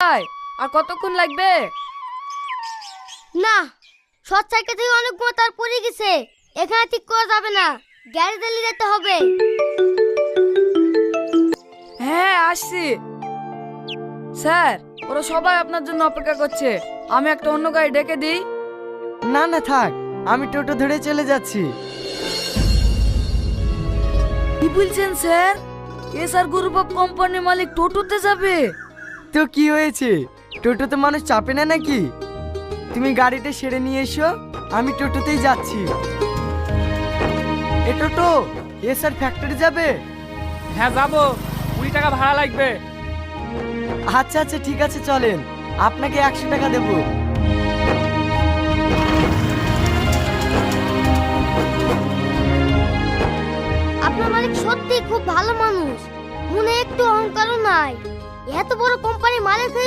আর কতক্ষণ লাগবে? না, শর্ট সাইকেল থেকে অনেক তার পড়ে গেছে, এখানে ঠিক করা যাবে না, গ্যারেজে নিয়ে যেতে হবে। হ্যাঁ আসছি। স্যার, ওরা সবাই আপনার জন্য অপেক্ষা করছে, আমি একটা অন্য গাড়ি ডেকে দিই। না না থাক, আমি টোটো ধরে চলে যাচ্ছি। কি বলছেন স্যার? এসআর গ্রুপ অফ কোম্পানির মালিক টোটোতে যাবে? তো কি হয়েছে, টোটোতে মানুষ চাপে না নাকি? তুমি গাড়িটা সেরে নিয়ে এসো, আমি টোটোতেই যাচ্ছি। এ টোটো, এসআর ফ্যাক্টরি যাবে? হ্যাঁ যাবো, 20 টাকা ভাড়া লাগবে। আচ্ছা আচ্ছা ঠিক আছে চলেন, আপনাকে 100 টাকা দেবো। আপনার মালিক সত্যি খুব ভালো মানুষ, মনে একটু অহংকারও নাই। এত বড় কোম্পানির মালিক হয়ে